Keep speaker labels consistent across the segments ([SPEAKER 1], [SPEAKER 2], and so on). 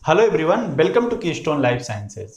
[SPEAKER 1] Hello everyone, welcome to Keystone life sciences.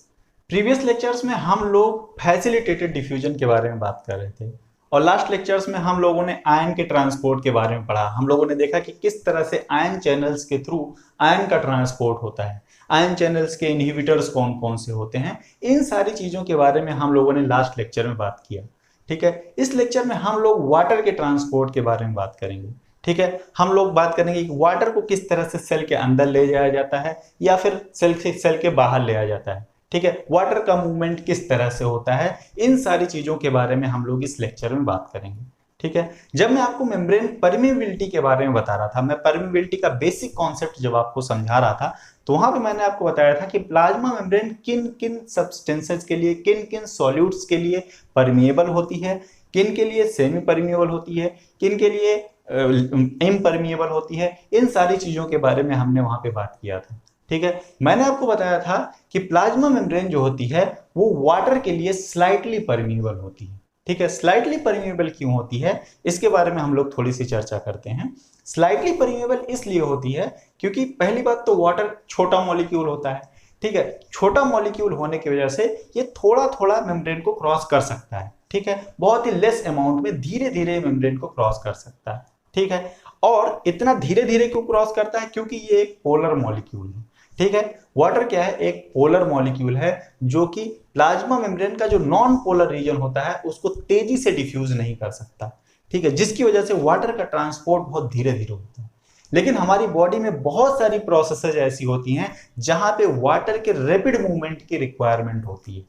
[SPEAKER 1] Previous lectures में हम लोग फैसिलिटेटेड डिफ्यूजन के बारे में बात कर रहे थे और लास्ट लेक्चर्स में हम लोगों ने आयन के ट्रांसपोर्ट के बारे में पढ़ा। हम लोगों ने देखा कि किस तरह से आयन चैनल्स के थ्रू आयन का ट्रांसपोर्ट होता है, आयन चैनल्स के इनहिबिटर्स कौन कौन से होते हैं। इन सारी चीज़ों के बारे में हम लोगों ने लास्ट लेक्चर में बात किया। ठीक है, इस लेक्चर में हम लोग वाटर के ट्रांसपोर्ट के बारे में बात करेंगे। ठीक है, हम लोग बात करेंगे कि वाटर को किस तरह से सेल के अंदर ले जाया जाता है या फिर सेल के बाहर ले आया जाता है। ठीक है, वाटर का मूवमेंट किस तरह से होता है, इन सारी चीजों के बारे में हम लोग इस लेक्चर में बात करेंगे। ठीक है, जब मैं आपको मेम्ब्रेन परमेबिलिटी के बारे में बता रहा था, मैं परमेबिलिटी का बेसिक कॉन्सेप्ट जब आपको समझा रहा था, तो वहां पे मैंने आपको बताया था कि प्लाज्मा मेम्ब्रेन किन किन सब्सटेंसेस के लिए, किन किन सॉल्यूट्स के लिए परमिएबल होती है, किन के लिए सेमी परमिएबल होती है, किन के लिए इम्परमिएबल होती है। इन सारी चीजों के बारे में हमने वहां पे बात किया था। ठीक है, मैंने आपको बताया था कि प्लाज्मा मेम्ब्रेन जो होती है वो वाटर के लिए स्लाइटली परमिएबल होती है। ठीक है, स्लाइटली परमिएबल क्यों होती है, इसके बारे में हम लोग थोड़ी सी चर्चा करते हैं। स्लाइटली परमिएबल इसलिए होती है क्योंकि पहली बात तो वाटर छोटा मॉलिक्यूल होता है। ठीक है, छोटा मॉलिक्यूल होने की वजह से ये थोड़ा थोड़ा मेम्ब्रेन को क्रॉस कर सकता है। ठीक है, बहुत ही लेस अमाउंट में धीरे धीरे मेम्ब्रेन को क्रॉस कर सकता है। ठीक है, और इतना धीरे धीरे क्यों क्रॉस करता है, क्योंकि ये एक पोलर मॉलिक्यूल है। ठीक है, वाटर क्या है, एक पोलर मॉलिक्यूल है जो कि प्लाज्मा मेम्ब्रेन का जो नॉन पोलर रीजन होता है उसको तेजी से डिफ्यूज नहीं कर सकता। ठीक है, जिसकी वजह से वाटर का ट्रांसपोर्ट बहुत धीरे धीरे होता है। लेकिन हमारी बॉडी में बहुत सारी प्रोसेसेस ऐसी होती हैं जहां पे वाटर के रैपिड मूवमेंट की रिक्वायरमेंट होती है,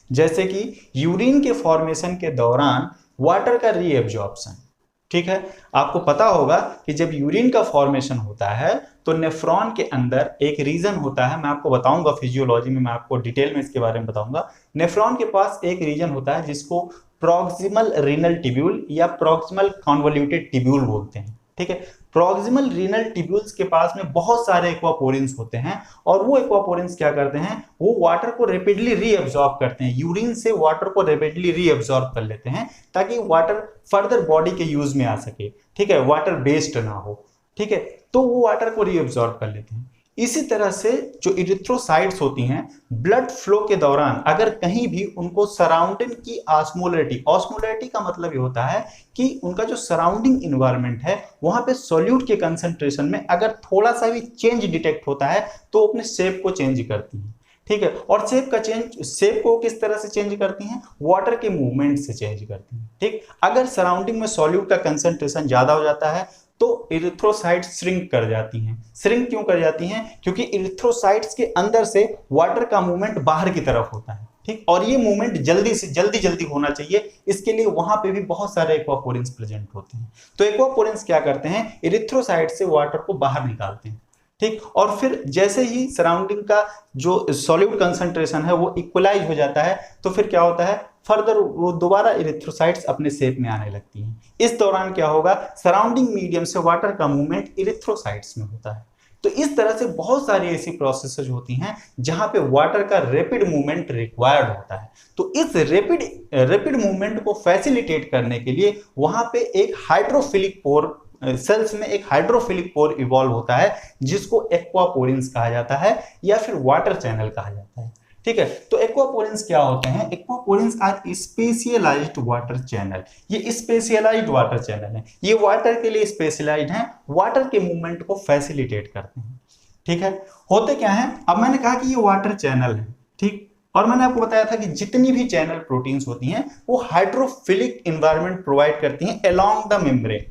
[SPEAKER 1] जैसे कि यूरिन के फॉर्मेशन के दौरान वाटर का रीएब्जॉर्प्शन। ठीक है, आपको पता होगा कि जब यूरिन का फॉर्मेशन होता है तो नेफ्रॉन के अंदर एक रीजन होता है, मैं आपको बताऊंगा फिजियोलॉजी में, मैं आपको डिटेल में इसके बारे में बताऊंगा। नेफ्रॉन के पास एक रीजन होता है जिसको प्रॉक्सिमल रीनल टिब्यूल या प्रॉक्सिमल कॉन्वोल्यूटेड टिब्यूल बोलते हैं। ठीक है, प्रॉक्सिमल रीनल टिब्यूल्स के पास में बहुत सारे एक्वापोरिन्स होते हैं और वो एक्वापोरिन्स क्या करते हैं, वो वाटर को रैपिडली रीअब्सॉर्ब करते हैं, यूरिन से वाटर को रैपिडली रीअब्सॉर्ब कर लेते हैं ताकि वाटर फर्दर बॉडी के यूज में आ सके। ठीक है, वाटर वेस्ट ना हो। ठीक है, तो वो वाटर को रीअब्सॉर्ब कर लेते हैं। इसी तरह से जो इरिथ्रोसाइट्स होती हैं, ब्लड फ्लो के दौरान अगर कहीं भी उनको सराउंडिंग की ऑस्मोलैरिटी, ऑस्मोलैरिटी का मतलब ये होता है कि उनका जो सराउंडिंग इन्वायरमेंट है वहां पे सॉल्यूट के कंसंट्रेशन में अगर थोड़ा सा भी चेंज डिटेक्ट होता है तो अपने शेप को चेंज करती है। ठीक है, और शेप को किस तरह से चेंज करती हैं, वाटर के मूवमेंट से चेंज करती हैं। ठीक, अगर सराउंडिंग में सॉल्यूट का कंसंट्रेशन ज्यादा हो जाता है तो इरिथ्रोसाइट्स श्रिंक कर जाती हैं। श्रिंक क्यों कर जाती हैं, क्योंकि इरिथ्रोसाइट्स के अंदर से वाटर का मूवमेंट बाहर की तरफ होता है। ठीक, और ये मूवमेंट जल्दी होना चाहिए, इसके लिए वहां पे भी बहुत सारे एक्वापोरिन्स प्रेजेंट होते हैं। तो एक्वापोरिन्स क्या करते हैं, इरिथ्रोसाइट से वाटर को बाहर निकालते हैं। ठीक, और फिर जैसे ही सराउंडिंग का जो सॉल्यूट कंसंट्रेशन है वो इक्वलाइज हो जाता है तो फिर क्या होता है, फर्दर वो दोबारा इरिथ्रोसाइट्स अपने शेप में आने लगती हैं। इस दौरान क्या होगा, सराउंडिंग मीडियम से वाटर का मूवमेंट इरिथ्रोसाइट्स में होता है। तो इस तरह से बहुत सारी ऐसी प्रोसेसेस होती हैं जहां पे वाटर का रैपिड मूवमेंट रिक्वायर्ड होता है। तो इस रैपिड मूवमेंट को फैसिलिटेट करने के लिए वहां पे एक हाइड्रोफिलिक पोर, सेल्स में एक हाइड्रोफिलिक पोर इवॉल्व होता है जिसको एक्वापोरिन्स कहा जाता है या फिर वाटर चैनल कहा जाता है। ठीक है, तो एक्वापोरिन्स क्या होते हैं, aquaporins are specialised water channel. ये स्पेशलाइज्ड वाटर चैनल है, ये वाटर के लिए स्पेशलाइज्ड हैं, वाटर के मूवमेंट को फैसिलिटेट करते हैं। ठीक है, होते क्या है, अब मैंने कहा कि ये वाटर चैनल है। ठीक, और मैंने आपको बताया था कि जितनी भी चैनल प्रोटीन्स होती हैं वो हाइड्रोफिलिक एनवायरनमेंट प्रोवाइड करती हैं अलोंग द मेम्ब्रेन।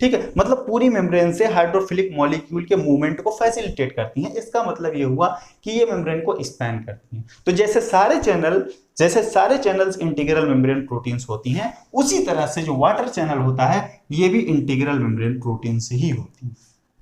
[SPEAKER 1] ठीक है, मतलब पूरी मेम्ब्रेन से हाइड्रोफिलिक मॉलिक्यूल के मूवमेंट को फैसिलिटेट करती हैं। इसका मतलब ये हुआ कि ये मेम्ब्रेन को स्पैन करती हैं। तो जैसे सारे चैनल्स इंटीग्रल मेम्ब्रेन प्रोटीन्स होती हैं, उसी तरह से जो वाटर चैनल होता है ये भी इंटीग्रल मेम्ब्रेन प्रोटीन से ही होती है।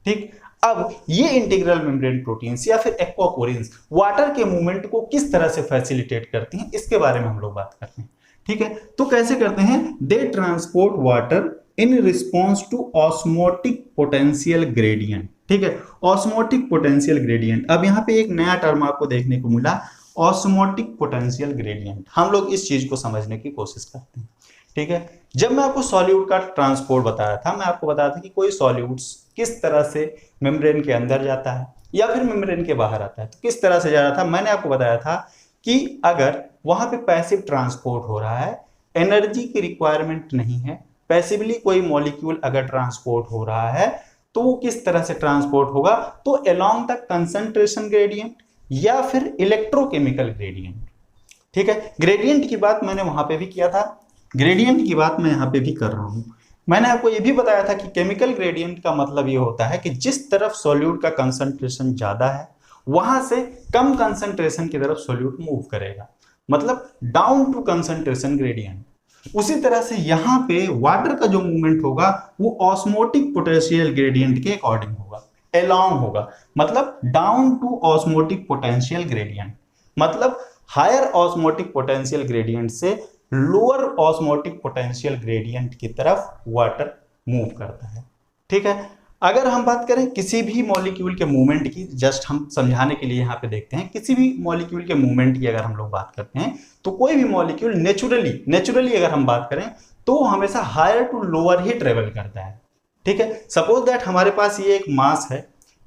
[SPEAKER 1] ठीक, अब ये इंटीग्रल मेम्ब्रेन प्रोटीन्स या फिर एक्वापोरिन्स वाटर के मूवमेंट को किस तरह से फैसिलिटेट करती हैं, इसके बारे में हम लोग बात करते हैं। ठीक है, तो कैसे करते हैं, they transport water in response to osmotic potential gradient. ठीक है, ऑस्मोटिक पोटेंशियल ग्रेडियंट, अब यहाँ पे एक नया टर्म आपको देखने को मिला, ऑस्मोटिक पोटेंशियल ग्रेडियंट। हम लोग इस चीज को समझने की कोशिश करते हैं। ठीक है, जब मैं आपको सॉल्यूट का ट्रांसपोर्ट बताया था, मैं आपको बताया था कि कोई सॉल्यूट्स किस तरह से मेम्ब्रेन के अंदर जाता है, या फिर मेम्ब्रेन के बाहर आता है। तो किस तरह से जा रहा था, मैंने आपको बताया था कि अगर वहां पे पैसिव ट्रांसपोर्ट हो रहा है, एनर्जी की रिक्वायरमेंट नहीं है, पैसिवली कोई मॉलिक्यूल अगर ट्रांसपोर्ट हो रहा है तो वो किस तरह से ट्रांसपोर्ट होगा, तो अलोंग द कंसंट्रेशन ग्रेडियंट या फिर इलेक्ट्रोकेमिकल ग्रेडियंट। ठीक है, ग्रेडियंट की बात मैंने वहां पे भी किया था, ग्रेडियंट की बात मैं यहाँ पे भी कर रहा हूं। मैंने आपको ये भी बताया था कि केमिकल ग्रेडियंट का मतलब ये होता है कि जिस तरफ सॉल्यूट का कंसंट्रेशन ज्यादा है वहां से कम कंसंट्रेशन की तरफ सॉल्यूट मूव करेगा, मतलब डाउन टू कंसंट्रेशन ग्रेडियंट। उसी तरह से यहाँ पे वाटर का जो मूवमेंट होगा वो ऑस्मोटिक पोटेंशियल ग्रेडियंट के अकॉर्डिंग होगा, एलॉन्ग होगा, मतलब down to osmotic potential gradient, मतलब हायर ऑस्मोटिक पोटेंशियल ग्रेडियंट से लोअर ऑस्मोटिक पोटेंशियल ग्रेडियंट की तरफ वाटर मूव करता है। ठीक है, अगर हम बात करें किसी भी मॉलिक्यूल के मूवमेंट की, जस्ट हम समझाने के लिए यहाँ पे देखते हैं, किसी भी मॉलिक्यूल के मूवमेंट की अगर हम लोग बात करते हैं तो कोई भी मॉलिक्यूल नेचुरली अगर हम बात करें तो हमेशा हायर टू लोअर ही ट्रेवल करता है। ठीक है, सपोज दैट हमारे पास ये एक मास है,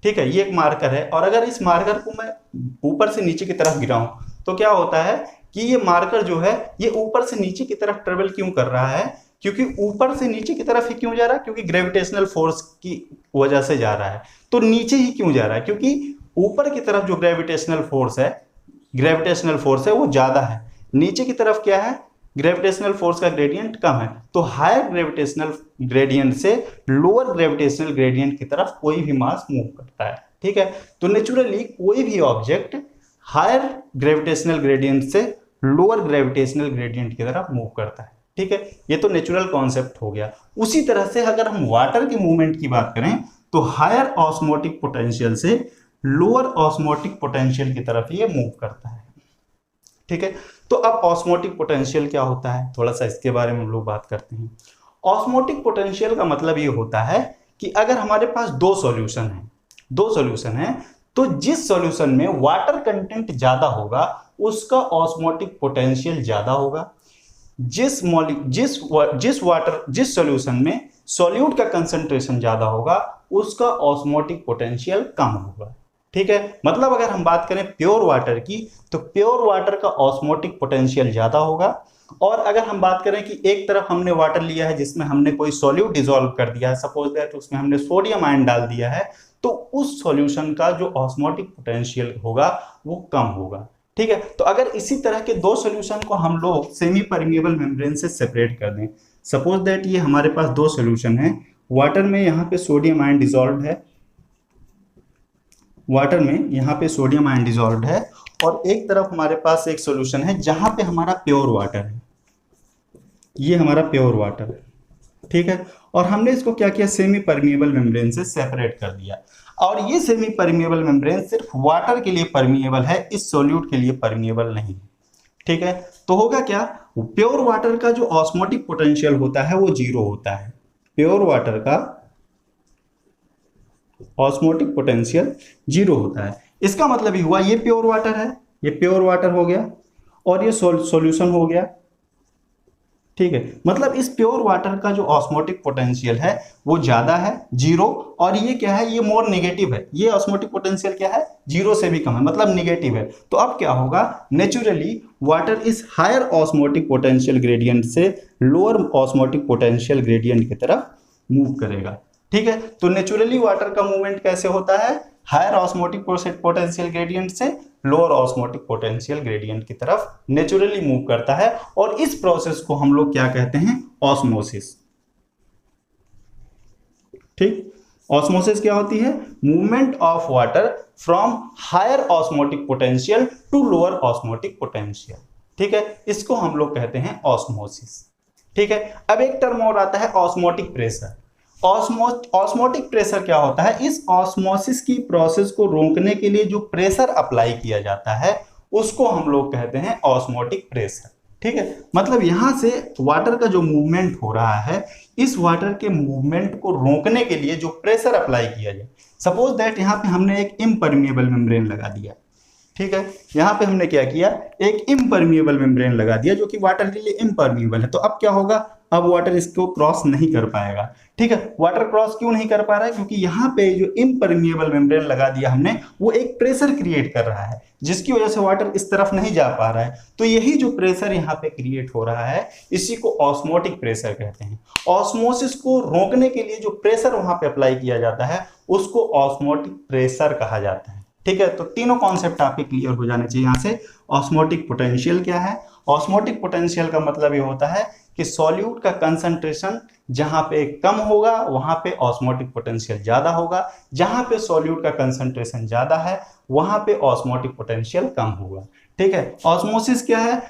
[SPEAKER 1] ठीक है, ये एक मार्कर है, और अगर इस मार्कर को मैं ऊपर से नीचे की तरफ गिराऊं तो क्या होता है कि ये मार्कर जो है ये ऊपर से नीचे की तरफ ट्रेवल क्यों कर रहा है, क्योंकि ऊपर से नीचे की तरफ ही क्यों जा रहा है, क्योंकि ग्रेविटेशनल फोर्स की वजह से जा रहा है। तो नीचे ही क्यों जा रहा है, क्योंकि ऊपर की तरफ जो ग्रेविटेशनल फोर्स है वो ज्यादा है, नीचे की तरफ क्या है, ग्रेविटेशनल फोर्स का ग्रेडियंट कम है। तो हायर ग्रेविटेशनल ग्रेडियंट से लोअर ग्रेविटेशनल ग्रेडियंट की तरफ कोई भी मास मूव करता है। ठीक है, तो नेचुरली कोई भी ऑब्जेक्ट हायर ग्रेविटेशनल ग्रेडियंट से लोअर ग्रेविटेशनल ग्रेडियंट की तरफ मूव करता है। ठीक है, ये तो नेचुरल कॉन्सेप्ट हो गया। उसी तरह से अगर हम वाटर के मूवमेंट की बात करें तो हायर ऑस्मोटिक पोटेंशियल से लोअर ऑस्मोटिक पोटेंशियल की तरफ ये मूव करता है। ठीक है, तो अब ऑस्मोटिक पोटेंशियल क्या होता है, थोड़ा सा इसके बारे में हम लोग बात करते हैं। ऑस्मोटिक पोटेंशियल का मतलब ये होता है कि अगर हमारे पास दो सॉल्यूशन है तो जिस सॉल्यूशन में वाटर कंटेंट ज्यादा होगा उसका ऑस्मोटिक पोटेंशियल ज्यादा होगा, जिस सॉल्यूशन में सॉल्यूट का कंसंट्रेशन ज्यादा होगा उसका ऑस्मोटिक पोटेंशियल कम होगा। ठीक है, मतलब अगर हम बात करें प्योर वाटर की तो प्योर वाटर का ऑस्मोटिक पोटेंशियल ज्यादा होगा, और अगर हम बात करें कि एक तरफ हमने वाटर लिया है जिसमें हमने कोई सॉल्यूट डिसॉल्व कर दिया है, सपोज दैट उसमें हमने सोडियम आयन डाल दिया है, तो उस सॉल्यूशन का जो ऑस्मोटिक पोटेंशियल होगा वो कम होगा। ठीक है, तो अगर इसी तरह के दो सॉल्यूशन को हम लोग सेमी परमिएबल मेम्ब्रेन से सेपरेट कर दें, सपोज दैट ये हमारे पास दो सॉल्यूशन है, वाटर में यहाँ पे सोडियम आयन डिसॉल्व है, और एक तरफ हमारे पास एक सॉल्यूशन है जहां पे हमारा प्योर वाटर है, ये हमारा प्योर वाटर है। ठीक है, और हमने इसको क्या किया, सेमी परमिएबल मेम्ब्रेन से सेपरेट कर दिया, और ये सेमी परमिएबल मेम्ब्रेन सिर्फ वाटर के लिए परमिएबल है, इस सॉल्यूट के लिए परमिएबल नहीं है। ठीक है, तो होगा क्या, प्योर वाटर का जो ऑस्मोटिक पोटेंशियल होता है वो 0 होता है, प्योर वाटर का ऑस्मोटिक पोटेंशियल 0 होता है। इसका मतलब ही हुआ ये प्योर वाटर है, ये प्योर वाटर हो गया और ये सॉल्यूशन हो गया। ठीक है, मतलब इस प्योर वाटर का जो ऑस्मोटिक पोटेंशियल है वो ज्यादा है 0, और ये क्या है, ये मोर नेगेटिव है, ये ऑस्मोटिक पोटेंशियल क्या है 0 से भी कम है, मतलब नेगेटिव है। तो अब क्या होगा, नेचुरली वाटर इस हायर ऑस्मोटिक पोटेंशियल ग्रेडियंट से लोअर ऑस्मोटिक पोटेंशियल ग्रेडियंट की तरफ मूव करेगा। ठीक है, तो नेचुरली वाटर का मूवमेंट कैसे होता है, हायर ऑस्मोटिक पोटेंशियल ग्रेडियंट से लोअर ऑस्मोटिक पोटेंशियल ग्रेडियंट की तरफ नेचुरली मूव करता है, और इस प्रोसेस को हम लोग क्या कहते हैं, ऑस्मोसिस। ठीक, ऑस्मोसिस क्या होती है, movement of water from higher osmotic potential to lower osmotic potential. ठीक है, इसको हम लोग कहते हैं ऑस्मोसिस। ठीक है, अब एक टर्म और आता है ऑस्मोटिक प्रेशर। ऑस्मोटिक प्रेशर क्या होता है, इस ऑस्मोसिस की प्रोसेस को रोकने के लिए जो प्रेशर अप्लाई किया जाता है उसको हम लोग कहते हैं ऑस्मोटिक प्रेशर। ठीक है, मतलब यहां से वाटर का जो मूवमेंट हो रहा है, इस वाटर के मूवमेंट को रोकने के लिए जो प्रेशर अप्लाई किया जाए, सपोज दैट यहाँ पे हमने एक इम्परमिएबल मेम्ब्रेन लगा दिया। ठीक है, यहाँ पे हमने क्या किया, एक इम्परमिएबल मेम्ब्रेन लगा दिया जो कि वाटर के लिए इम्परमिएबल है। तो अब क्या होगा, अब वाटर इसको क्रॉस नहीं कर पाएगा। ठीक है, वाटर क्रॉस क्यों नहीं कर पा रहा है? क्योंकि यहाँ पे जो इम्परमिएबल मेम्ब्रेन लगा दिया हमने, वो एक प्रेशर क्रिएट कर रहा है, जिसकी वजह से वाटर इस तरफ नहीं जा पा रहा है। तो यही जो प्रेशर यहाँ पे क्रिएट हो रहा है, इसी को ऑस्मोटिक प्रेशर कहते हैं। ऑस्मोसिस को रोकने के लिए जो प्रेशर वहां पे अप्लाई किया जाता है, उसको ऑस्मोटिक प्रेशर कहा जाता है। ठीक है, तो तीनों कॉन्सेप्ट आपके क्लियर हो जाने चाहिए यहाँ से। ऑस्मोटिक पोटेंशियल क्या है? ऑस्मोटिक पोटेंशियल का मतलब ये होता है कि सॉल्यूट का कंसंट्रेशन जहां पे कम होगा वहां पे ऑस्मोटिक पोटेंशियल ज्यादा होगा, जहां पे सॉल्यूट का कंसंट्रेशन ज्यादा है वहां पे ऑस्मोटिक पोटेंशियल कम होगा। ठीक है, ऑस्मोसिस क्या है?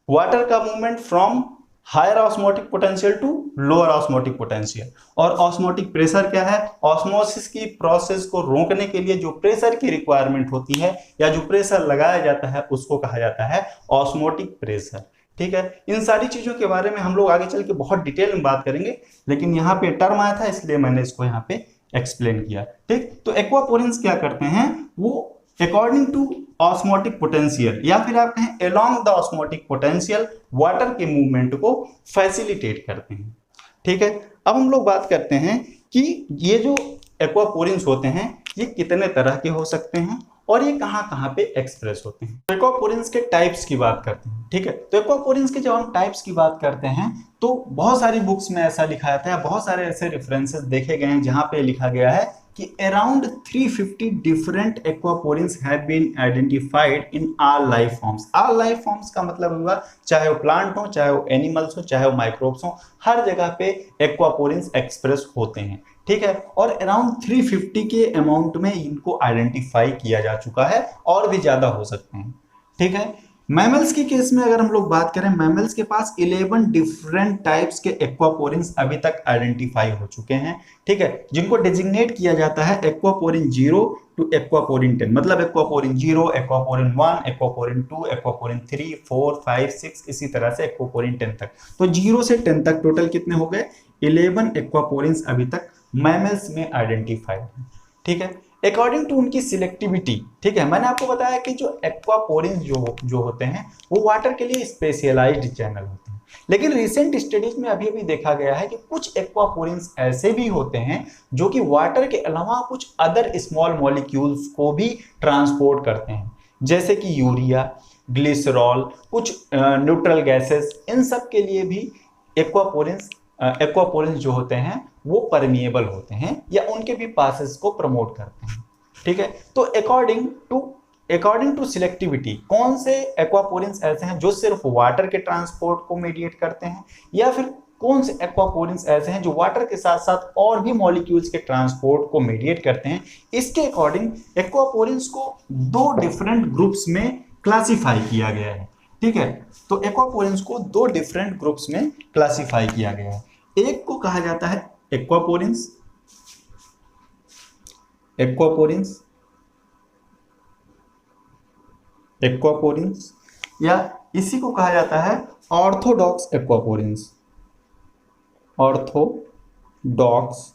[SPEAKER 1] वाटर का movement from higher osmotic potential to lower osmotic potential. और ऑस्मोटिक प्रेशर क्या है? ऑस्मोसिस की प्रोसेस को रोकने के लिए जो प्रेशर की रिक्वायरमेंट होती है या जो प्रेशर लगाया जाता है, उसको कहा जाता है ऑस्मोटिक प्रेशर। ठीक है, इन सारी चीजों के बारे में हम लोग आगे चल के बहुत डिटेल में बात करेंगे, लेकिन यहाँ पे टर्म आया था इसलिए मैंने इसको यहाँ पे एक्सप्लेन किया। ठीक, तो एक्वापोरेंस क्या करते हैं? वो अकॉर्डिंग टू ऑस्मोटिक पोटेंशियल या फिर आप कहें along the osmotic potential water के मूवमेंट को फैसिलिटेट करते हैं। ठीक है, अब हम लोग बात करते हैं कि ये जो एक्वापोरेंस होते हैं ये कितने तरह के हो सकते हैं और ये कहाँ कहाँ पे एक्सप्रेस होते हैं। तो एक्वापोरेंस के टाइप्स की बात करते हैं। ठीक है, तो एक्वापोरेंस के जब हम टाइप्स की बात करते हैं तो बहुत सारी बुक्स में ऐसा लिखा जाता है, बहुत सारे ऐसे रेफरेंसेस देखे गए हैं जहां पे लिखा गया है कि around 350 different aquaporins have been identified in all life forms. All life forms का मतलब हुआ चाहे वो प्लांट हो, चाहे वो एनिमल्स हो, चाहे वो माइक्रोब्स हो, हर जगह पे एक्वापोरेंस एक्सप्रेस होते हैं। ठीक है, और अराउंड 350 के अमाउंट में इनको आइडेंटिफाई किया जा चुका है, और भी ज्यादा हो सकते हैं। ठीक है, मैमल्स के केस में अगर हम लोग बात करें, मैमल्स के पास 11 डिफरेंट टाइप्स के एक्वापोरेंस अभी तक आइडेंटिफाई हो चुके हैं। ठीक है, जिनको डेजिग्नेट किया जाता है एक्वापोरिन 0 टू एक्वापोरिन 10, मतलब एक्वापोरिन 0, एक्वापोरिन 1, एक्वापोरिन 2, एक्वापोरिन 3, 4, 5, 6, इसी तरह से एक्वापोरिन 10 तक। तो 0 से 10 तक टोटल कितने हो गए? 11 एक्वापोरेंस अभी तक मैमल्स में आइडेंटिफाइड है। ठीक है, अकॉर्डिंग टू उनकी सिलेक्टिविटी। ठीक है, मैंने आपको बताया कि जो एक्वापोरेंस जो होते हैं वो वाटर के लिए स्पेशलाइज्ड चैनल होते हैं, लेकिन रिसेंट स्टडीज में अभी भी देखा गया है कि कुछ एक्वापोरेंस ऐसे भी होते हैं जो कि वाटर के अलावा कुछ अदर स्मॉल मॉलिक्यूल्स को भी ट्रांसपोर्ट करते हैं, जैसे कि यूरिया, ग्लिसरॉल, कुछ न्यूट्रल गैसेस, इन सब के लिए भी एक्वापोरेंस जो होते हैं वो परमिएबल होते हैं या उनके भी पासेस को प्रमोट करते हैं। ठीक है, तो अकॉर्डिंग टू सिलेक्टिविटी कौन से एक्वापोरेंस ऐसे हैं जो सिर्फ वाटर के ट्रांसपोर्ट को मीडिएट करते हैं, या फिर कौन से एक्वापोरेंस ऐसे हैं जो वाटर के साथ साथ और भी मॉलिक्यूल्स के ट्रांसपोर्ट को मीडिएट करते हैं, इसके अकॉर्डिंग एक्वापोरेंस को दो डिफरेंट ग्रुप्स में क्लासिफाई किया गया है। ठीक है, तो एक्वापोरेंस को दो डिफरेंट ग्रुप्स में क्लासिफाई किया गया है। एक को कहा जाता है एक्वापोरेंस या इसी को कहा जाता है ऑर्थोडॉक्स एक्वापोरेंस। ऑर्थोडॉक्स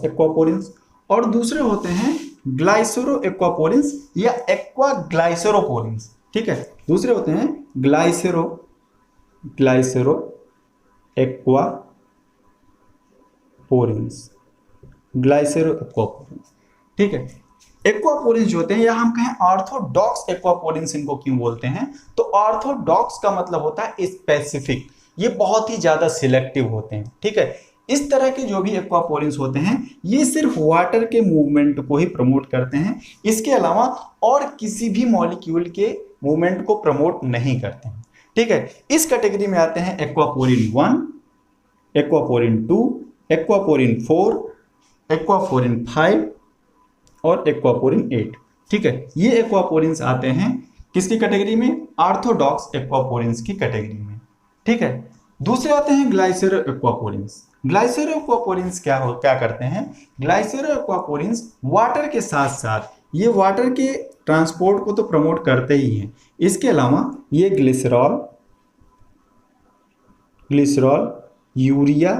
[SPEAKER 1] एक्वापोरेंस और दूसरे होते हैं ग्लाइसेरो एक्वापोरेंस या एक्वा ग्लाइसेरोपोरेंस। ठीक है, दूसरे होते हैं ग्लाइसेरो एक्वापोरेंस। ठीक है, एक्वापोरेंस जो होते हैं या हम कहें ऑर्थोडॉक्स एक्वापोरेंस, इनको क्यों बोलते हैं? तो ऑर्थोडॉक्स का मतलब होता है स्पेसिफिक, ये बहुत ही ज्यादा सिलेक्टिव होते हैं। ठीक है, इस तरह के जो भी एक्वापोरेंस होते हैं ये सिर्फ वाटर के मूवमेंट को ही प्रमोट करते हैं, इसके अलावा और किसी भी मॉलिक्यूल के मूवमेंट को प्रमोट नहीं करते हैं। ठीक है, इस कैटेगरी में आते हैं एक्वापोरिन 1, एक्वापोरिन 2, एक्वापोरिन 4, एक्वापोरिन 5 और एक्वापोरिन 8। ठीक है, ये एक्वापोरिन्स आते हैं किसकी कैटेगरी में? ऑर्थोडॉक्स एक्वापोरिन्स की कैटेगरी में। ठीक है, दूसरे आते हैं ग्लाइसेरो एक्वापोरिन्स। ग्लाइसेरो एक्वापोरिन्स क्या करते हैं? ग्लाइसेरो एक्वापोरिन्स वाटर के साथ साथ ये वाटर के ट्रांसपोर्ट को तो प्रमोट करते ही हैं, इसके अलावा ये ग्लिसरॉल, यूरिया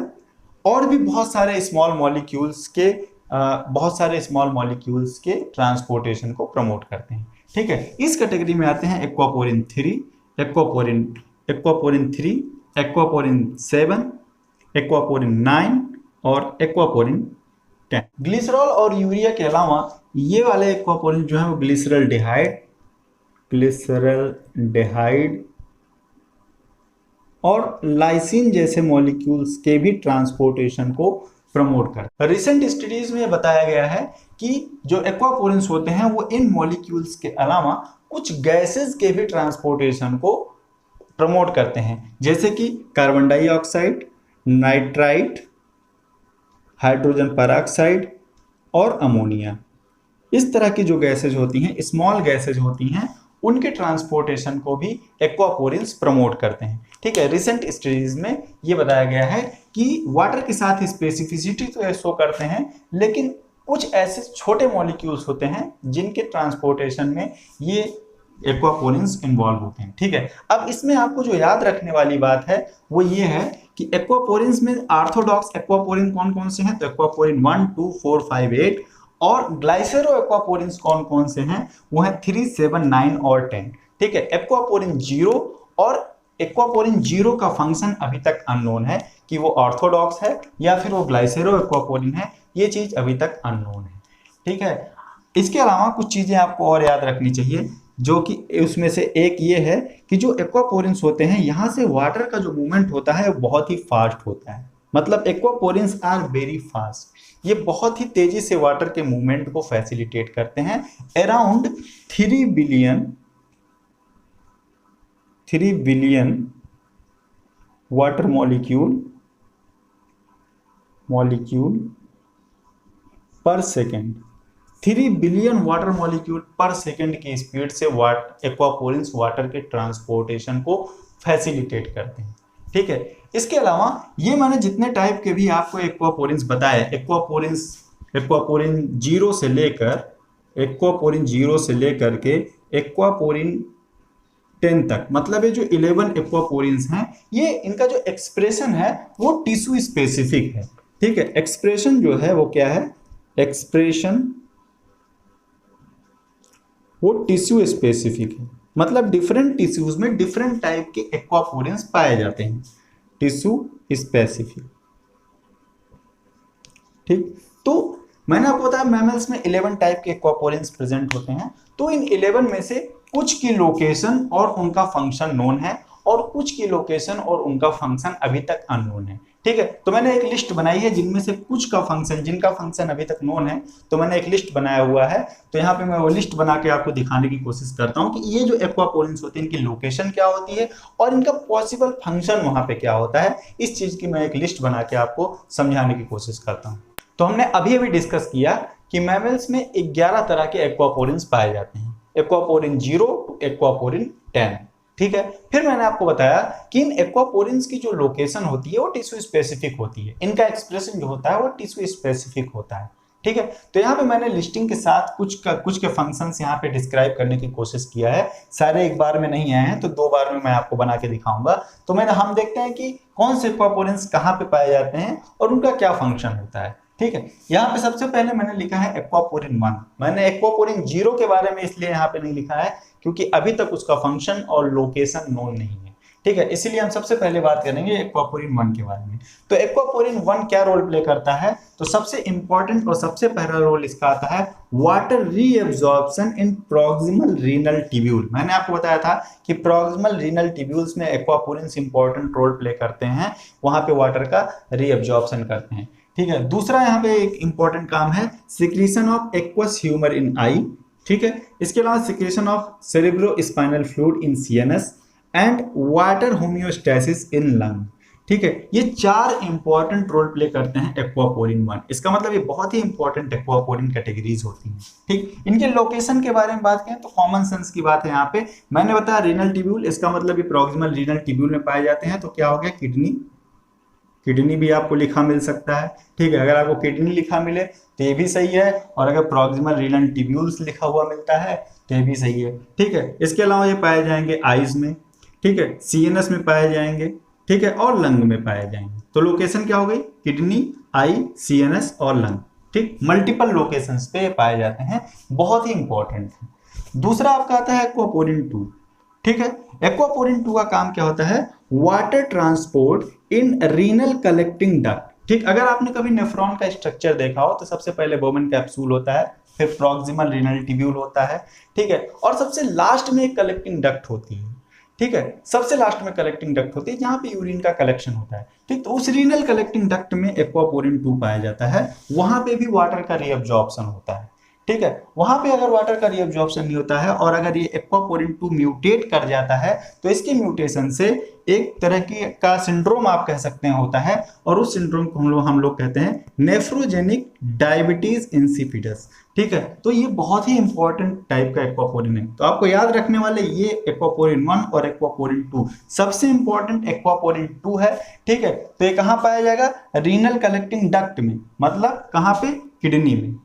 [SPEAKER 1] और भी बहुत सारे स्मॉल मॉलिक्यूल्स के ट्रांसपोर्टेशन को प्रमोट करते हैं। ठीक है। इस कैटेगरी में आते हैं एक्वापोरिन 3, एक्वापोरिन 3, एक्वापोरिन 7, एक्वापोरिन 9 और एक्वापोरिन 10। ग्लिसरॉल और यूरिया के अलावा ये वाले एक्वापोरिन जो है वो ग्लिसरल और लाइसिन जैसे मॉलिक्यूल्स के भी ट्रांसपोर्टेशन को प्रमोट करते हैं। रिसेंट स्टडीज में बताया गया है कि जो एक्वापोरिन्स होते हैं वो इन मॉलिक्यूल्स के अलावा कुछ गैसेस के भी ट्रांसपोर्टेशन को प्रमोट करते हैं, जैसे कि carbon dioxide, nitrite, hydrogen peroxide और अमोनिया। इस तरह की जो गैसेज होती हैं, स्मॉल गैसेज होती हैं, उनके ट्रांसपोर्टेशन को भी एक्वापोरिन्स प्रमोट करते हैं। ठीक है। रिसेंट स्टडीज में ये बताया गया है कि वाटर के साथ स्पेसिफिसिटी तो शो करते हैं, लेकिन कुछ ऐसे छोटे मॉलिक्यूल्स होते हैं जिनके ट्रांसपोर्टेशन में ये एक्वापोरिन्स इन्वॉल्व होते हैं। ठीक है। अब इसमें आपको जो याद रखने वाली बात है वो ये है कि एक्वापोरिन्स में ऑर्थोडॉक्स एक्वापोरिन कौन कौन से हैं, तो एक्वापोरिन 1, 2, 4, 5, 8 और ग्लाइसेरो एक्वापोरिन्स कौन कौन से हैं, वो है 3, 7, 9 और 10। ठीक है। एक्वापोरिन 0 और एक्वापोरिन 0 का फंक्शन अभी तक अननोन है कि वो ऑर्थोडॉक्स है या फिर वो ग्लाइसेरो एक्वापोरिन है, ये चीज अभी तक अननोन है। ठीक है। इसके अलावा कुछ चीजें आपको और याद रखनी चाहिए, जो कि उसमें से एक ये है कि जो एक्वापोरिन्स होते हैं यहाँ से वाटर का जो मूवमेंट होता है वो बहुत ही फास्ट होता है। मतलब एक्वापोरिन्स आर वेरी फास्ट, ये बहुत ही तेजी से वाटर के मूवमेंट को फैसिलिटेट करते हैं। अराउंड 3 बिलियन वाटर मॉलिक्यूल पर सेकेंड, 3 बिलियन वाटर मॉलिक्यूल पर सेकेंड की स्पीड से एक्वापोरिन्स वाटर के ट्रांसपोर्टेशन को फैसिलिटेट करते हैं। ठीक है। इसके अलावा ये मैंने जितने टाइप के भी आपको एक्वापोरिन्स बताए, एक्वापोरिन 0 से लेकर के एक्वापोरिन 10 तक, मतलब ये जो 11 एक्वापोरिन्स हैं, ये इनका जो एक्सप्रेशन है वो टिश्यू स्पेसिफिक है। ठीक है। एक्सप्रेशन जो है वो क्या है, एक्सप्रेशन वो टिश्यू स्पेसिफिक है, मतलब डिफरेंट टिश्यूज में डिफरेंट टाइप के एक्वापोरिन्स पाए जाते हैं, टिश्यू स्पेसिफिक। ठीक। तो मैंने आपको बताया मैमल्स में 11 टाइप के एक्वापोरिन्स प्रेजेंट होते हैं। तो इन 11 में से कुछ की लोकेशन और उनका फंक्शन नोन है और कुछ की लोकेशन और उनका फंक्शन अभी तक अननोन है। ठीक है। तो मैंने एक लिस्ट बनाई है जिनमें से कुछ का फंक्शन, जिनका फंक्शन अभी तक नोन है, तो मैंने एक लिस्ट बनाया हुआ है। तो यहाँ पे मैं वो लिस्ट बना के आपको दिखाने की कोशिश करता हूँ कि ये जो एक्वापोरिन्स होते हैं इनकी लोकेशन क्या होती है और इनका पॉसिबल फंक्शन वहां पे क्या होता है। इस चीज की मैं एक लिस्ट बना के आपको समझाने की कोशिश करता हूँ। तो हमने अभी डिस्कस किया कि मैमल्स में 11 तरह के एक्वापोरिन्स पाए जाते हैं, एक्वापोरिन 0 टू एक्वापोरिन 10। ठीक है। फिर मैंने आपको बताया कि इन एक्वापोरिन्स की जो लोकेशन होती है वो टिश्यू स्पेसिफिक होती है, इनका एक्सप्रेशन जो होता है वो टिश्यू स्पेसिफिक होता है। ठीक है। तो यहाँ पे मैंने लिस्टिंग के साथ कुछ के फंक्शंस यहाँ पे डिस्क्राइब करने की कोशिश किया है। सारे एक बार में नहीं आए हैं, तो 2 बार में मैं आपको बना के दिखाऊंगा। तो हम देखते हैं कि कौन से एक्वापोरिन्स कहाँ पे पाए जाते हैं और उनका क्या फंक्शन होता है। ठीक है। यहाँ पे सबसे पहले मैंने लिखा है एक्वापोरिन 1। मैंने एक्वापोरिन 0 के बारे में इसलिए यहाँ पे नहीं लिखा है क्योंकि अभी तक उसका फंक्शन और लोकेशन नोन नहीं है। ठीक है। इसीलिए हम सबसे पहले बात करेंगे एक्वापोरिन 1 के बारे में। तो एक्वापोरिन 1 क्या रोल प्ले करता है, तो सबसे इंपॉर्टेंट और सबसे पहला रोल इसका आता है वाटर रीएब्जॉर्प्शन इन प्रॉक्सिमल रीनल ट्यूब्यूल। मैंने आपको बताया था कि प्रॉक्सिमल रीनल ट्यूब्यूल्स में एक्वापोरिन्स इंपॉर्टेंट रोल प्ले करते हैं, वहां पे वाटर का रीएब्जॉर्प्शन करते हैं। ठीक है। दूसरा यहाँ पे एक इंपॉर्टेंट काम है secretion of aqueous humour in eye. ठीक है। इसके अलावा secretion of cerebrospinal fluid in CNS and water homeostasis in lung. ठीक है। ये 4 इंपॉर्टेंट रोल प्ले करते हैं एक्वापोरिन 1। इसका मतलब ये बहुत ही इंपॉर्टेंट एक्वापोरिन कैटेगरीज होती हैं। ठीक। इनके लोकेशन के बारे में बात करें तो कॉमन सेंस की बात है। यहाँ पे मैंने बताया रीनल ट्यूब्यूल, इसका मतलब ये प्रॉक्सिमल रीनल ट्यूब्यूल में पाए जाते हैं। तो क्या हो गया, किडनी भी आपको लिखा मिल सकता है। ठीक है। अगर आपको किडनी लिखा मिले तो ये भी सही है, और अगर प्रॉक्सिमल रीनल ट्यूब्यूल्स लिखा हुआ मिलता है तो ये भी सही है। ठीक है। इसके अलावा ये पाए जाएंगे आईज में। ठीक है। सीएनएस में पाए जाएंगे। ठीक है। और लंग में पाए जाएंगे। तो लोकेशन क्या हो गई, किडनी, आई, सीएनएस और लंग। ठीक। मल्टीपल लोकेशंस पे पाए जाते हैं, बहुत ही इंपॉर्टेंट है। दूसरा आपका आता है एक्वापोरिन 2। ठीक है, एक्वापोरिन 2 का काम क्या होता है, वाटर ट्रांसपोर्ट इन रीनल कलेक्टिंग डक्ट। ठीक, अगर आपने कभी नेफ्रॉन का स्ट्रक्चर देखा हो तो सबसे पहले बोमन कैप्सूल होता है, फिर प्रॉक्सिमल रीनल ट्यूब्यूल होता है, ठीक है, और सबसे लास्ट में एक कलेक्टिंग डक्ट होती है। ठीक है, सबसे लास्ट में कलेक्टिंग डक्ट होती है जहां पे यूरिन का कलेक्शन होता है। ठीक, तो उस रीनल कलेक्टिंग डक्ट में एक्वापोरिन 2 पाया जाता है, वहां पे भी वाटर का रीअब्जॉर्प्शन होता है। ठीक है, वहां पे अगर वाटर का रीअब्जॉर्प्शन नहीं होता है और अगर ये एक्वापोरिन 2 म्यूटेट कर जाता है तो इसके म्यूटेशन से एक तरह की का सिंड्रोम आप कह सकते हैं होता है, और उस सिंड्रोम को हम लोग कहते हैं नेफ्रोजेनिक डायबिटीज इंसिपिडस। ठीक है, तो ये बहुत ही इंपॉर्टेंट टाइप का एक्वापोरिन है, तो आपको याद रखने वाले ये एक्वापोरिन 1 और एक्वापोरिन 2। सबसे इंपॉर्टेंट एक्वापोरिन 2 है। ठीक है, तो ये कहां पाया जाएगा, रीनल कलेक्टिंग डक्ट में, मतलब कहां पे, किडनी में।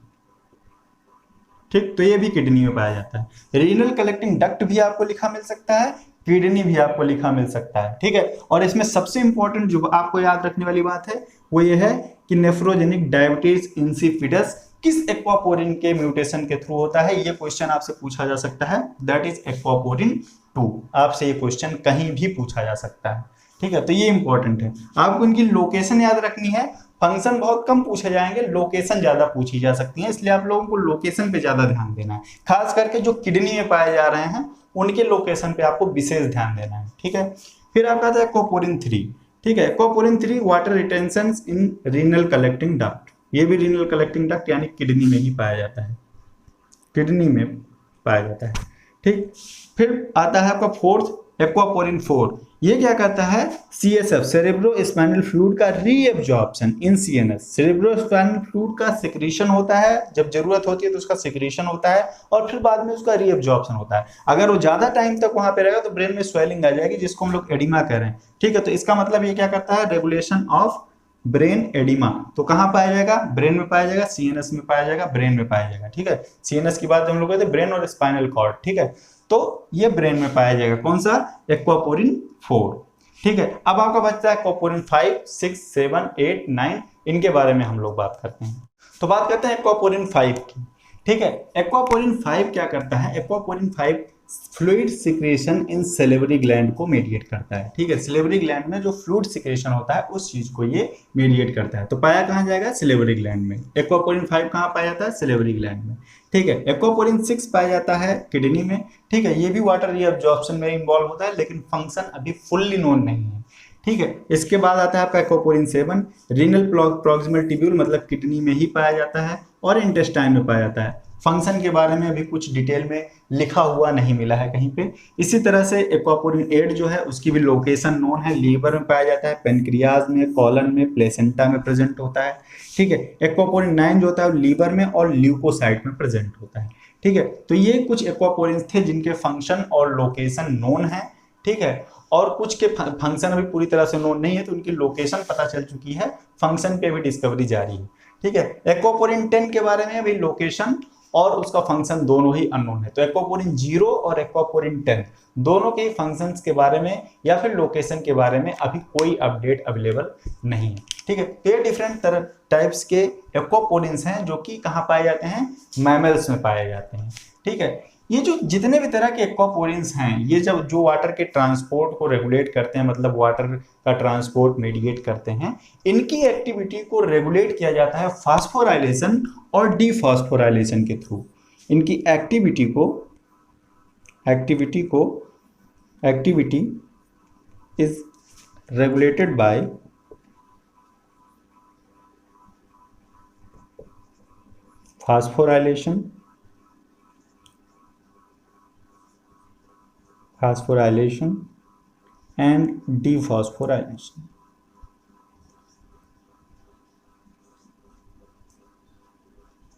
[SPEAKER 1] ठीक, तो ये भी किडनी में पाया जाता है। रीनल कलेक्टिंग डक्ट भी आपको लिखा मिल सकता है, किडनी भी आपको लिखा मिल सकता है। ठीक है, और इसमें सबसे इंपॉर्टेंट जो आपको याद रखने वाली बात है वो ये है कि नेफ्रोजेनिक डायबिटीज इंसिपिडस किस एक्वापोरिन के म्यूटेशन के थ्रू होता है, ये क्वेश्चन आपसे पूछा जा सकता है, दैट इज एक्वापोरिन 2। आपसे ये क्वेश्चन कहीं भी पूछा जा सकता है। ठीक है, तो ये इंपॉर्टेंट है, आपको इनकी लोकेशन याद रखनी है। फंक्शन बहुत कम पूछे जाएंगे, लोकेशन ज्यादा पूछी जा सकती है, इसलिए आप लोगों को लोकेशन पे ज्यादा ध्यान देना है। खास करके जो किडनी में पाए जा रहे हैं उनके लोकेशन पे आपको विशेष ध्यान देना है। ठीक है, फिर आपका आता है एक्वापोरिन 3। ठीक है, एक्वापोरिन 3 वाटर रिटेंशन इन रीनल कलेक्टिंग डक्ट, ये भी रीनल कलेक्टिंग डक्ट यानी किडनी में ही पाया जाता है, किडनी में पाया जाता है। ठीक, फिर आता है आपका फोर्थ एक्वापोरिन 4। ये क्या कहता है, CSF सेरेब्रो स्पाइनल फ्लूइड का रीएब्जॉर्प्शन इन CNS। सेरेब्रो स्पाइनल फ्लूइड का सिक्रीशन होता है, जब जरूरत होती है तो उसका सिक्रीशन होता है और फिर बाद में उसका रीएब्जॉर्प्शन होता है। अगर वो ज्यादा टाइम तक वहां पे रहेगा तो ब्रेन में स्वेलिंग आ जाएगी, जिसको हम लोग एडिमा कह रहे हैं। ठीक है, तो इसका मतलब ये क्या करता है, रेगुलेशन ऑफ ब्रेन एडिमा। तो कहां पाया जाएगा, ब्रेन में पाया जाएगा, CNS में पाया जाएगा, ब्रेन में पाया जाएगा। ठीक है, CNS की बात हम लोग कहते हैं ब्रेन और स्पाइनल कॉर्ड। ठीक है, तो ये ब्रेन में पाया जाएगा, कौन सा, एक्वापोरिन 4। ठीक है, अब आपका बचता है एक्वापोरिन 5, 6, 7, 8, 9, इनके बारे में हम लोग बात करते हैं। तो बात करते हैं एक्वापोरिन 5 की। ठीक है, एक्वापोरिन 5 क्या करता है, एक्वापोरिन 5 फ्लूइड सिक्रेशन इन सेलेवरी ग्लैंड को मेडिएट करता है। ठीक है, सेलेवरी ग्लैंड में जो फ्लूइड सिक्रेशन होता है उस चीज को ये मेडिएट करता है। तो पाया कहां जाएगा, सेलेवरी ग्लैंड में। एक्वापोरिन 5 कहां पाया जाता है, सेलेवरी ग्लैंड में। ठीक है, एक्वापोरिन 6 पाया जाता है किडनी में। ठीक है, ये भी वाटर रीअब्जॉर्प्शन में इन्वॉल्व होता है, लेकिन फंक्शन अभी फुल्ली नोन नहीं है। ठीक है, इसके बाद आता है आपका एक्वापोरिन 7, रीनल प्रॉक्सिमल ट्यूब्यूल, मतलब किडनी में ही पाया जाता है और इंटेस्टाइन में पाया जाता है। फंक्शन के बारे में अभी कुछ डिटेल में लिखा हुआ नहीं मिला है कहीं पे। इसी तरह से एक्वापोरिन 8 जो है उसकी भी लोकेशन नोन है, लीवर में पाया जाता है, पेनक्रियाज में, कॉलन में, प्लेसेंटा में प्रेजेंट होता है। ठीक है, एक्वापोरिन 9 जो होता है लीवर में और ल्यूकोसाइट में प्रेजेंट होता है। ठीक है, तो ये कुछ एक्वापोरिन थे जिनके फंक्शन और लोकेशन नोन है। ठीक है, और कुछ के फंक्शन अभी पूरी तरह से नोन नहीं है, तो उनकी लोकेशन पता चल चुकी है, फंक्शन पे भी डिस्कवरी जारी है। ठीक है, एक्वापोरिन 10 के बारे में अभी लोकेशन और उसका फंक्शन दोनों ही अननोन है। तो एक्वापोरिन 0 और एक्वापोरिन 10 दोनों के फंक्शंस के बारे में या फिर लोकेशन के बारे में अभी कोई अपडेट अवेलेबल नहीं है। ठीक है, तो ये डिफरेंट तरह टाइप्स के एक्वापोरिन्स हैं जो कि कहाँ पाए जाते हैं, मैमल्स में पाए जाते हैं। ठीक है, ये जो जितने भी तरह के एक्वापोरिन्स हैं, ये जब जो वाटर के ट्रांसपोर्ट को रेगुलेट करते हैं, मतलब वाटर का ट्रांसपोर्ट मेडिएट करते हैं, इनकी एक्टिविटी को रेगुलेट किया जाता है फास्फोराइलेशन और डीफॉस्फोराइलेशन के थ्रू। इनकी activity is regulated by phosphorylation and dephosphorylation।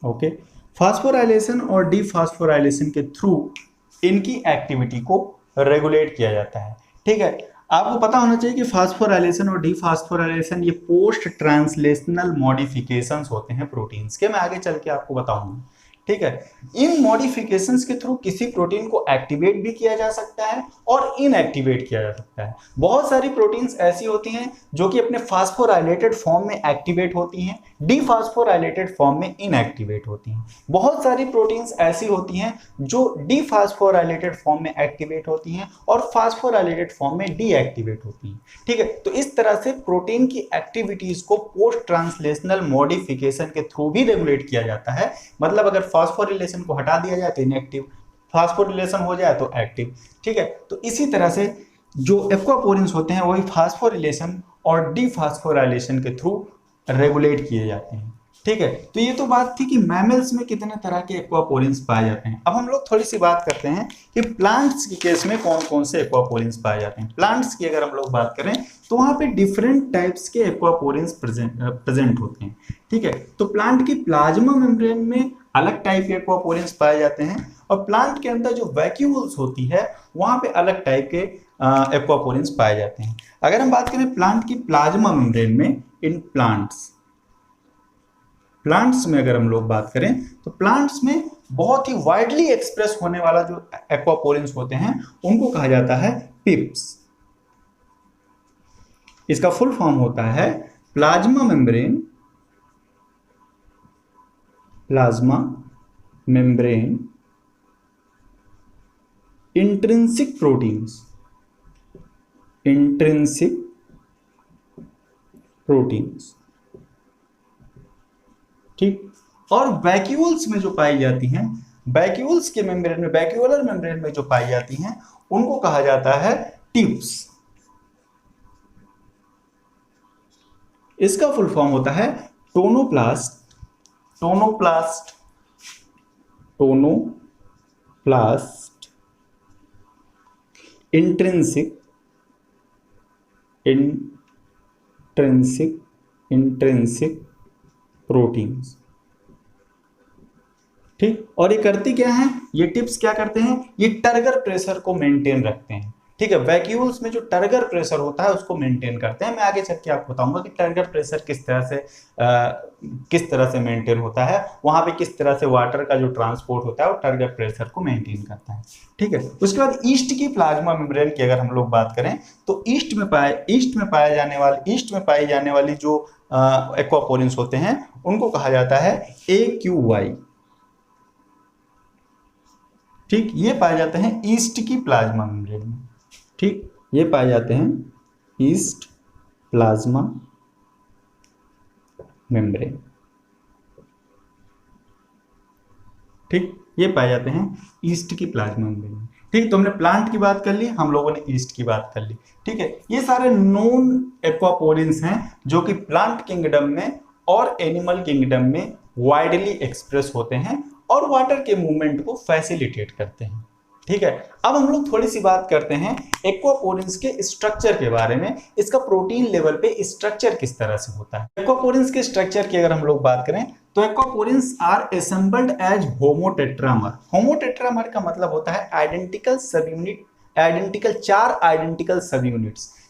[SPEAKER 1] Okay, phosphorylation और डीफॉस्फोराइलेशन के थ्रू इनकी एक्टिविटी को रेगुलेट किया जाता है। ठीक है, आपको पता होना चाहिए कि फास्फोराइलेशन और डीफॉस्फोराइलेशन ये पोस्ट ट्रांसलेशनल मॉडिफिकेशंस होते हैं प्रोटीन्स के, मैं आगे चल के आपको बताऊंगा। ठीक है। इन मॉडिफिकेशंस के थ्रू किसी प्रोटीन को एक्टिवेट भी किया जा सकता है और इनएक्टिवेट किया जा सकता है। बहुत सारी प्रोटीन्स ऐसी होती हैं जो कि अपने फास्फोराइलेटेड फॉर्म में एक्टिवेट होती हैं, डीफास्फोराइलेटेड फॉर्म में इनएक्टिवेट होती हैं। बहुत सारी प्रोटीन्स ऐसी होती हैं जो डीफास्फोराइलेटेड फॉर्म में एक्टिवेट होती हैं और फास्फोराइलेटेड फॉर्म में डीएक्टिवेट होती हैं। ठीक है, तो इस तरह से प्रोटीन की एक्टिविटीज को पोस्ट ट्रांसलेशनल मॉडिफिकेशन के थ्रू भी रेगुलेट किया जाता है। मतलब अगर फास्फोरिलेशन को हटा दिया जाए तो इनएक्टिव, फास्फोरिलेशन हो जाए तो एक्टिव। ठीक है, तो इसी तरह से जो एक्वापोरिन्स होते हैं वही फास्फोरिलेशन और डीफास्फोराइलेशन के थ्रू रेगुलेट किए जाते हैं। ठीक है, तो ये तो बात थी कि मैमल्स में कितने तरह के एक्वापोरिन्स पाए जाते हैं। अब हम लोग थोड़ी सी बात करते हैं कि प्लांट्स के केस में कौन कौन से एक्वापोरिन्स पाए जाते हैं। प्लांट्स की अगर हम लोग बात करें तो वहां पे डिफरेंट टाइप्स के एक्वापोरिन्स प्रेजेंट होते हैं। ठीक है, तो प्लांट की प्लाज्मा मेम्ब्रेन में अलग टाइप के एक्वापोरिन्स पाए जाते हैं और प्लांट के अंदर जो वैक्यूल्स होती है वहां पे अलग टाइप के एक्वापोरिन्स पाए जाते हैं। अगर हम बात करें प्लांट की प्लाज्मा मेम्ब्रेन में, इन प्लांट्स में अगर हम लोग बात करें तो प्लांट्स में बहुत ही वाइडली एक्सप्रेस होने वाला जो एक्वापोरिन्स होते हैं उनको कहा जाता है पिप्स। इसका फुल फॉर्म होता है प्लाज्मा मेम्ब्रेन इंट्रिंसिक प्रोटीन्स। ठीक, और वैक्यूल्स में जो पाई जाती हैं, वैक्यूल्स के मेम्ब्रेन में, वैक्यूलर मेम्ब्रेन में जो पाई जाती हैं उनको कहा जाता है टिप्स। इसका फुल फॉर्म होता है टोनोप्लास्ट इंट्रिंसिक प्रोटीन्स। ठीक, और ये करती क्या है, ये टिप्स क्या करते हैं, ये टर्गर प्रेशर को मेंटेन रखते हैं। ठीक है, वैक्यूल्स में जो टर्गर प्रेशर होता है उसको मेंटेन करते हैं। मैं आगे चल के आपको बताऊंगा कि टर्गर प्रेशर किस तरह से मेंटेन होता है, वहां पे किस तरह से वाटर का जो ट्रांसपोर्ट होता है वो टर्गर प्रेशर को मेंटेन करता है। ठीक है, उसके बाद ईस्ट की प्लाज्मा मेम्ब्रेन की अगर हम लोग बात करें तो ईस्ट में पाई जाने वाली जो एक्वापोरिन्स होते हैं उनको कहा जाता है AQY। ठीक, ये पाए जाते हैं ईस्ट की प्लाज्मा मेम्ब्रेन में। ठीक, ये पाए जाते हैं ईस्ट प्लाज्मा मेम्ब्रेन। ठीक, ये पाए जाते हैं ईस्ट की प्लाज्मा मेम्ब्रेन। ठीक, तो हमने प्लांट की बात कर ली, हम लोगों ने ईस्ट की बात कर ली। ठीक है, ये सारे नोन एक्वापोरिन्स हैं जो कि प्लांट किंगडम में और एनिमल किंगडम में वाइडली एक्सप्रेस होते हैं और वाटर के मूवमेंट को फैसिलिटेट करते हैं। ठीक है, अब हम लोग थोड़ी सी बात करते हैं एक्वापोरिन्स के स्ट्रक्चर के बारे में। इसका प्रोटीन लेवल पे स्ट्रक्चर किस तरह से होता है। एक्वापोरिन्स के स्ट्रक्चर की अगर हम लोग बात करें तो एक्वापोरिन्स आर असेंबल्ड एज होमोटेट्रामर। होमोटेट्रामर का मतलब होता है आइडेंटिकल सब यूनिट्स।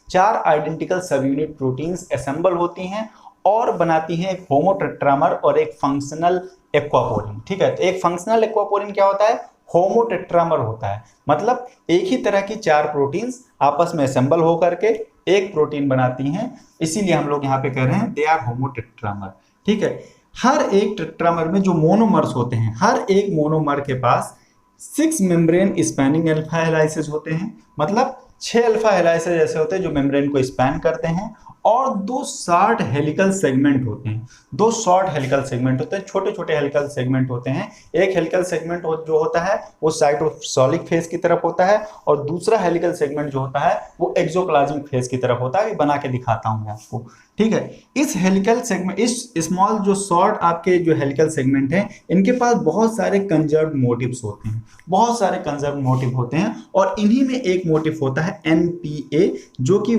[SPEAKER 1] चार आइडेंटिकल सब यूनिट प्रोटीन्स असेंबल होती हैं और बनाती हैं एक होमोटेट्रामर और एक फंक्शनल एक्वापोरिन। ठीक है, तो एक फंक्शनल एक्वापोरिन क्या होता है, होमोटेट्रामर होता है। मतलब एक ही तरह की चार प्रोटीन्स आपस में असेंबल होकर के एक प्रोटीन बनाती हैं, इसीलिए हम लोग यहाँ पे कह रहे हैं दे आर होमोटेट्रामर। ठीक है, हर एक टेट्रामर में जो मोनोमर्स होते हैं, हर एक मोनोमर के पास 6 मेम्ब्रेन स्पैनिंग अल्फा हेलाइसेस होते हैं। मतलब 6 अल्फा हेलाइसेस ऐसे होते हैं जो मेम्ब्रेन को स्पैन करते हैं और 2 शॉर्ट हेलिकल सेगमेंट होते हैं। 2 शॉर्ट हेलिकल सेगमेंट होते हैं, छोटे छोटे हेलिकल सेगमेंट होते हैं। एक हेलिकल सेगमेंट जो होता है वो साइटोसोलिक फेज की तरफ होता है और दूसरा हेलिकल सेगमेंट जो होता है वो एक्सोप्लाज्मिक फेज की तरफ होता है। अभी बना के दिखाता हूँ मैं आपको। ठीक है, इस हेलिकल सेगमेंट, इस स्मॉल जो शॉर्ट आपके जो हेलिकल सेगमेंट हैं, इनके पास बहुत सारे कंजर्व मोटिव्स होते हैं, बहुत सारे कंजर्व मोटिव होते हैं और इन्हीं में एक मोटिव होता है NPA जो कि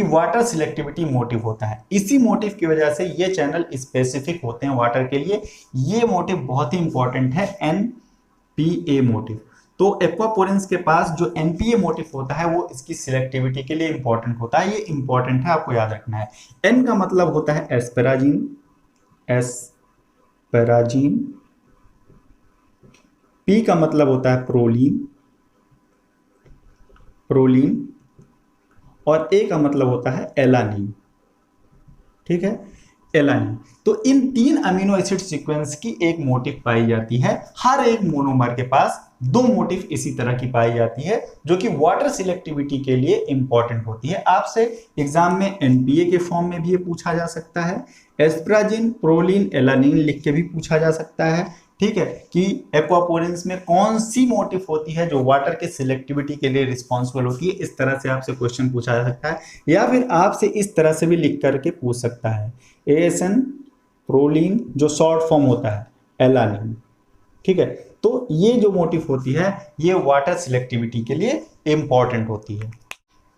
[SPEAKER 1] वाटर सिलेक्टिविटी मोटिव होता है। इसी मोटिव की वजह से ये चैनल स्पेसिफिक होते हैं वाटर के लिए। ये मोटिव बहुत ही इंपॉर्टेंट है, NPA मोटिव। तो एक्वापोरिन्स के पास जो NPA मोटिव होता है वो इसकी सिलेक्टिविटी के लिए इंपॉर्टेंट होता है। ये इंपॉर्टेंट है, आपको याद रखना है। N का मतलब होता है एस्पेराजिन, पैराजीन, पी का मतलब होता है प्रोलीन, प्रोलीन, और ए का मतलब होता है एलानीन। ठीक है, एलानीन। तो इन 3 अमीनो एसिड सीक्वेंस की एक मोटिफ पाई जाती है। हर एक मोनोमर के पास 2 मोटिफ इसी तरह की पाई जाती है, जो कि वाटर सिलेक्टिविटी के लिए इंपॉर्टेंट होती है। आपसे एग्जाम में एनपीए के फॉर्म में भी ये पूछा जा सकता है, एस्प्राजिन, प्रोलीन, एलानीन लिख के भी पूछा जा सकता है। ठीक है, कि एक्वापोरिन्स में कौन सी मोटिफ होती है जो वाटर के सिलेक्टिविटी के लिए रिस्पॉन्सिबल होती है। इस तरह से आपसे क्वेश्चन पूछा जा सकता है, या फिर आपसे इस तरह से भी लिख करके पूछ सकता है, एएसएन, प्रोलीन, जो शॉर्ट फॉर्म होता है एलानीन। ठीक है, तो ये जो मोटिफ होती है ये वाटर सिलेक्टिविटी के लिए इंपॉर्टेंट होती है।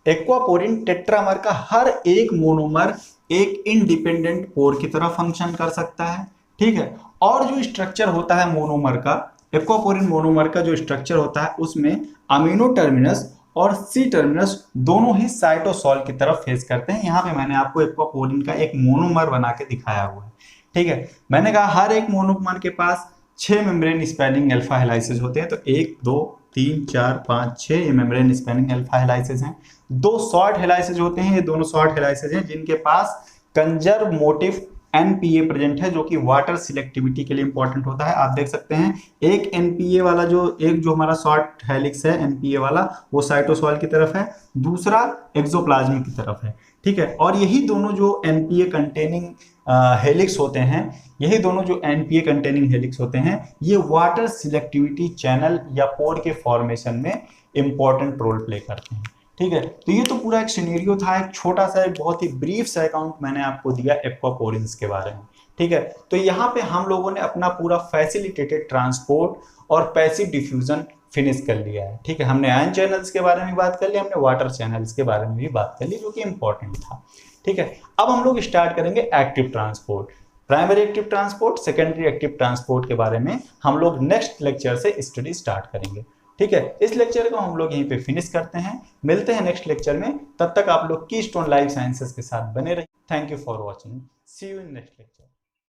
[SPEAKER 1] एक्वापोरिन टेट्रामर का हर एक मोनोमर एक इंडिपेंडेंट पोर की तरह फंक्शन कर सकता है। ठीक है, और जो स्ट्रक्चर होता है मोनोमर का, एक्वापोरिन मोनोमर का जो स्ट्रक्चर होता है उसमें अमीनो टर्मिनस और सी टर्मिनस दोनों ही साइटोसॉल की तरफ फेस करते हैं। यहाँ पे मैंने आपको एक्वापोरिन का एक मोनोमर बना के दिखाया हुआ है। ठीक है, मैंने कहा हर एक मोनोमर के पास 6 मेम्ब्रेन स्पैनिंग अल्फा हेलाइसिस होते हैं। तो 1 2 3 4 5 6 ये मेम्ब्रेन स्पैनिंग अल्फा हेलाइसिस हैं। 2 शॉर्ट हेलाइसिस होते हैं, ये दोनों शॉर्ट हेलाइसिस हैं जिनके पास कंजर्व मोटिफ एनपीए प्रेजेंट है, जो कि वाटर सिलेक्टिविटी के लिए इंपॉर्टेंट होता है। आप देख सकते हैं एक एनपीए वाला जो हमारा शॉर्ट हेलिक्स है एनपीए वाला, वो साइटोसॉल की तरफ है, दूसरा एक्सोप्लाज्म की तरफ है। ठीक है, और यही दोनों जो एनपीए कंटेनिंग हेलिक्स होते हैं, यही दोनों जो एनपीए कंटेनिंग हेलिक्स होते हैं, ये वाटर सिलेक्टिविटी चैनल या पोर के फॉर्मेशन में इंपॉर्टेंट रोल प्ले करते हैं। ठीक है, तो ये तो पूरा एक सिनेरियो था, एक छोटा सा, एक बहुत ही ब्रीफ सा अकाउंट मैंने आपको दिया एक्वापोरिन्स के बारे में। ठीक है, तो यहाँ पे हम लोगों ने अपना पूरा फैसिलिटेटेड ट्रांसपोर्ट और पैसिव डिफ्यूजन फिनिश कर लिया है। ठीक है, हमने आयन चैनल्स के बारे में बात कर ली, हमने वाटर चैनल्स के बारे में भी बात कर ली, जो कि इंपॉर्टेंट था। ठीक है, अब हम लोग स्टार्ट करेंगे active transport, primary active transport, secondary active transport के बारे में हम लोग नेक्स्ट लेक्चर से स्टडी स्टार्ट करेंगे। ठीक है, इस लेक्चर को हम लोग यहीं पे फिनिश करते हैं, मिलते हैं नेक्स्ट लेक्चर में। तब तक आप लोग कीस्टोन लाइफ साइंसेज के साथ बने रहिए। Thank you for watching, see you in next lecture.